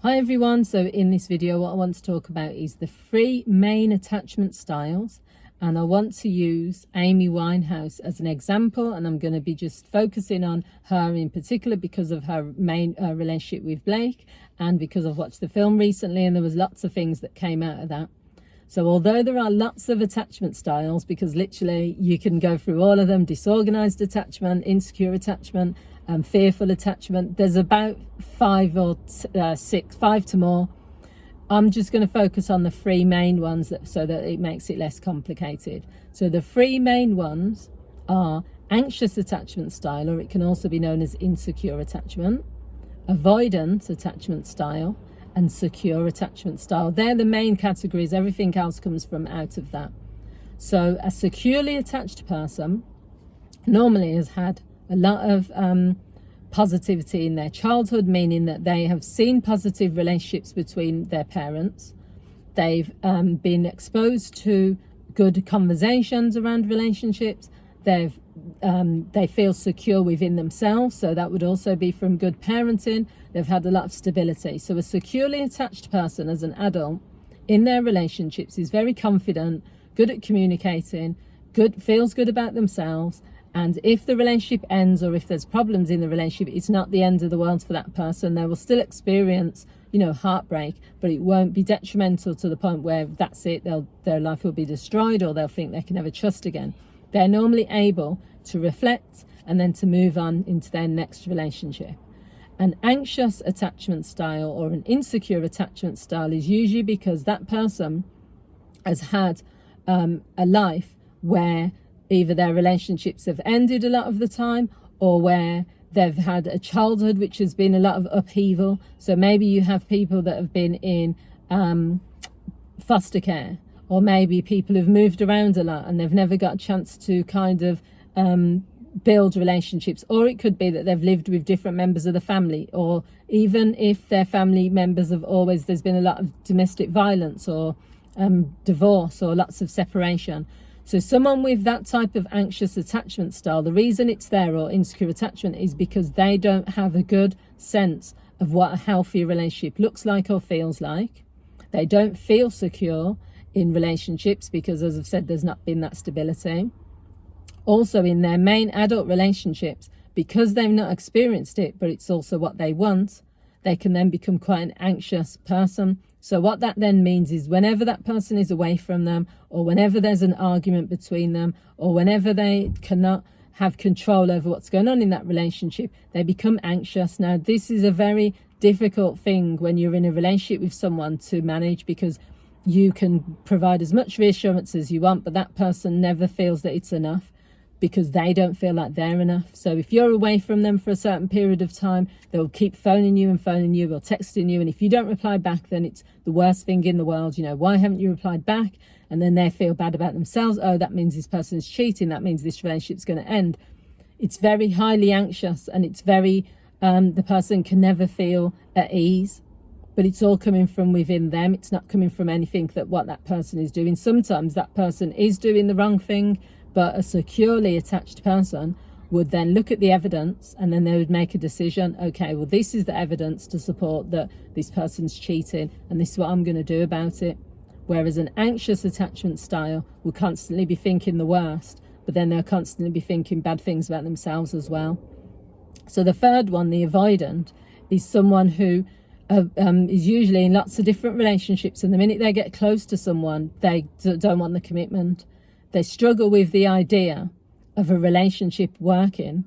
Hi everyone, so in this video what I want to talk about is the 3 main attachment styles, and I want to use Amy Winehouse as an example, and I'm going to be just focusing on her in particular because of her main relationship with Blake, and because I've watched the film recently and there was lots of things that came out of that. So although there are lots of attachment styles, because literally you can go through all of them: disorganized attachment, insecure attachment, fearful attachment, there's about 5 or 6, 5 to more. I'm just going to focus on the 3 main ones so that it makes it less complicated. So the 3 main ones are anxious attachment style, or it can also be known as insecure attachment, avoidant attachment style, and secure attachment style. They're the main categories. Everything else comes from out of that. So a securely attached person normally has had a lot of positivity in their childhood, meaning that they have seen positive relationships between their parents. They've been exposed to good conversations around relationships. They feel secure within themselves, so that would also be from good parenting. They've had a lot of stability. So a securely attached person as an adult in their relationships is very confident, good at communicating, feels good about themselves. And if the relationship ends, or if there's problems in the relationship, it's not the end of the world for that person. They will still experience, heartbreak, but it won't be detrimental to the point where that's it. Their life will be destroyed, or they'll think they can never trust again. They're normally able to reflect and then to move on into their next relationship. An anxious attachment style or an insecure attachment style is usually because that person has had a life where either their relationships have ended a lot of the time, or where they've had a childhood which has been a lot of upheaval. So maybe you have people that have been in foster care, or maybe people who've moved around a lot and they've never got a chance to kind of build relationships. Or it could be that they've lived with different members of the family, or even if their family members there's been a lot of domestic violence or divorce, or lots of separation. So someone with that type of anxious attachment style, the reason it's there, or insecure attachment, is because they don't have a good sense of what a healthy relationship looks like or feels like. They don't feel secure in relationships because, as I've said, there's not been that stability. Also in their main adult relationships, because they've not experienced it, but it's also what they want, they can then become quite an anxious person. So what that then means is whenever that person is away from them, or whenever there's an argument between them, or whenever they cannot have control over what's going on in that relationship, they become anxious. Now, this is a very difficult thing when you're in a relationship with someone to manage, because you can provide as much reassurance as you want, but that person never feels that it's enough, because they don't feel like they're enough. So if you're away from them for a certain period of time, they'll keep phoning you or texting you, and if you don't reply back, then it's the worst thing in the world. Why haven't you replied back? And then they feel bad about themselves. Oh, that means this person's cheating, that means this relationship's going to end. It's very highly anxious, and it's very the person can never feel at ease, but it's all coming from within them. It's not coming from anything what that person is doing. Sometimes that person is doing the wrong thing, but a securely attached person would then look at the evidence, and then they would make a decision. Okay, well, this is the evidence to support that this person's cheating, and this is what I'm going to do about it. Whereas an anxious attachment style will constantly be thinking the worst, but then they'll constantly be thinking bad things about themselves as well. So the third one, the avoidant, is someone who is usually in lots of different relationships, and the minute they get close to someone, they don't want the commitment. They struggle with the idea of a relationship working.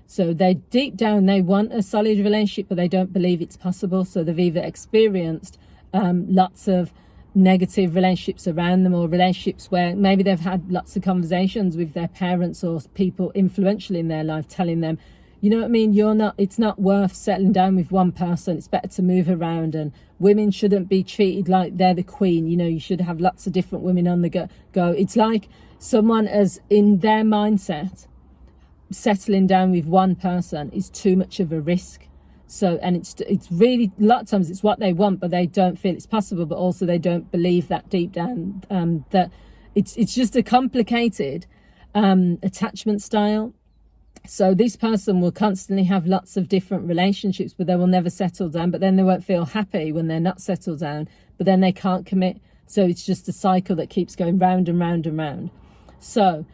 So deep down, they want a solid relationship, but they don't believe it's possible. So they've either experienced lots of negative relationships around them, or relationships where maybe they've had lots of conversations with their parents or people influential in their life telling them, it's not worth settling down with one person. It's better to move around, and women shouldn't be treated like they're the queen. You should have lots of different women on the go. It's like someone as in their mindset, settling down with one person is too much of a risk. So, and it's really, a lot of times it's what they want, but they don't feel it's possible, but also they don't believe that deep down, that it's just a complicated attachment style. So this person will constantly have lots of different relationships, but they will never settle down. But then they won't feel happy when they're not settled down, but then they can't commit. So it's just a cycle that keeps going round and round and round. So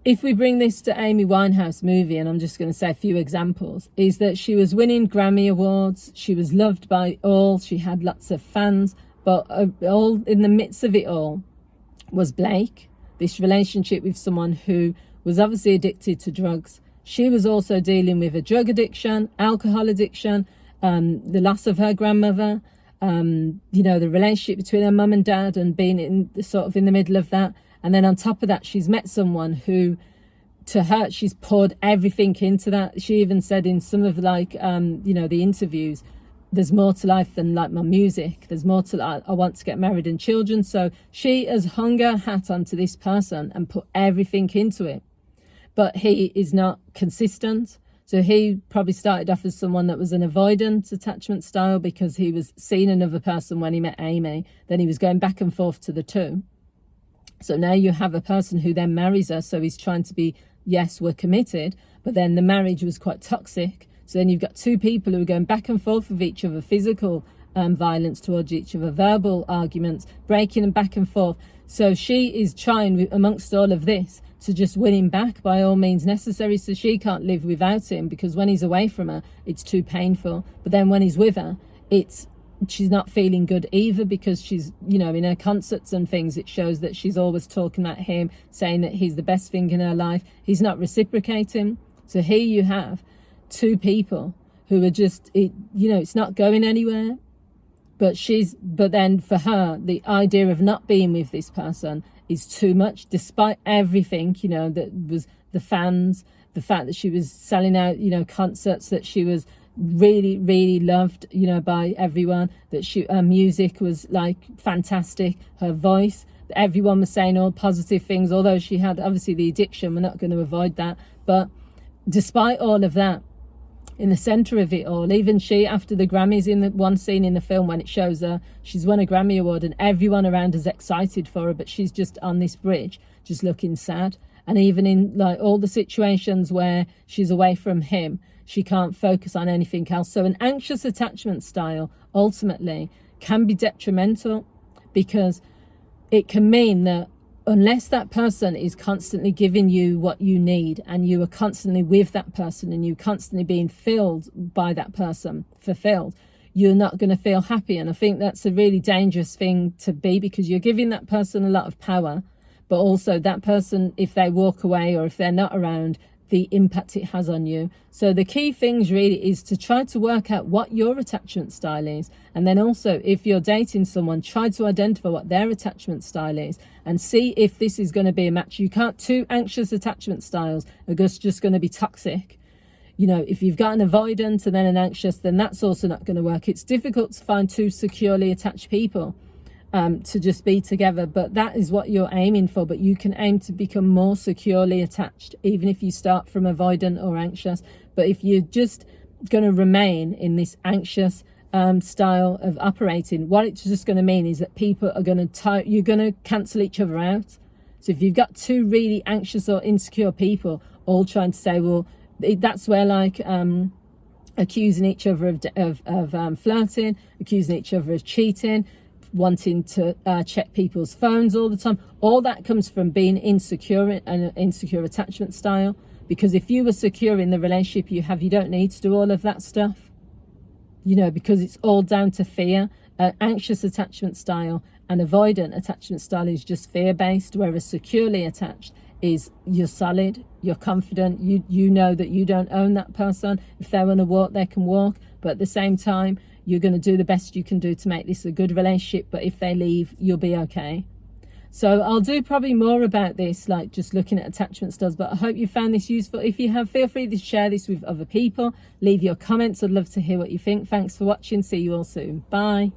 if we bring this to Amy Winehouse movie, and I'm just going to say a few examples, is that she was winning Grammy Awards. She was loved by all. She had lots of fans, but all in the midst of it all was Blake, this relationship with someone who was obviously addicted to drugs. She was also dealing with a drug addiction, alcohol addiction, the loss of her grandmother, the relationship between her mum and dad and being in the middle of that. And then on top of that, she's met someone who, to her, she's poured everything into that. She even said in some of the interviews, there's more to life than like my music. There's more to life. I want to get married and children. So she has hung her hat onto this person and put everything into it. But he is not consistent. So he probably started off as someone that was an avoidant attachment style because he was seeing another person when he met Amy. Then he was going back and forth to the two. So now you have a person who then marries her. So he's trying to be, yes, we're committed. But then the marriage was quite toxic. So then you've got two people who are going back and forth with each other, physical violence towards each other, verbal arguments, breaking them back and forth. So she is trying, amongst all of this, to just win him back by all means necessary. So she can't live without him because when he's away from her, it's too painful. But then when he's with her, she's not feeling good either because she's, in her concerts and things, it shows that she's always talking about him, saying that he's the best thing in her life. He's not reciprocating. So here you have two people who are just, it's not going anywhere. But then for her, the idea of not being with this person is too much, despite everything, that was the fans, the fact that she was selling out, concerts, that she was really, really loved, by everyone, that her music was like fantastic, her voice, everyone was saying all positive things, although she had obviously the addiction. We're not going to avoid that. But despite all of that, in the centre of it all, even she, after the Grammys, in the one scene in the film when it shows her, she's won a Grammy Award and everyone around is excited for her, but she's just on this bridge, just looking sad. And even in like all the situations where she's away from him, she can't focus on anything else. So an anxious attachment style ultimately can be detrimental because it can mean that unless that person is constantly giving you what you need and you are constantly with that person and you're constantly being filled by that person, fulfilled, you're not going to feel happy. And I think that's a really dangerous thing to be because you're giving that person a lot of power, but also that person, if they walk away or if they're not around, the impact it has on you. So the key things really is to try to work out what your attachment style is. And then also, if you're dating someone, try to identify what their attachment style is and see if this is going to be a match. You can't, two anxious attachment styles are just going to be toxic. If you've got an avoidant and then an anxious, then that's also not going to work. It's difficult to find two securely attached people to just be together, but that is what you're aiming for. But you can aim to become more securely attached, even if you start from avoidant or anxious. But if you're just going to remain in this anxious style of operating, what it's just going to mean is that people are going to you're going to cancel each other out. So if you've got two really anxious or insecure people all trying to say, well, that's where like accusing each other of flirting, accusing each other of cheating, wanting to check people's phones all the time. All that comes from being insecure and an insecure attachment style. Because if you were secure in the relationship you have, you don't need to do all of that stuff. Because it's all down to fear. Anxious attachment style and avoidant attachment style is just fear-based, whereas securely attached is you're solid, you're confident, you know that you don't own that person. If they want to walk, they can walk. But at the same time, you're going to do the best you can do to make this a good relationship. But if they leave, you'll be okay. So I'll do probably more about this, like just looking at attachment styles. But I hope you found this useful. If you have, feel free to share this with other people. Leave your comments. I'd love to hear what you think. Thanks for watching. See you all soon. Bye.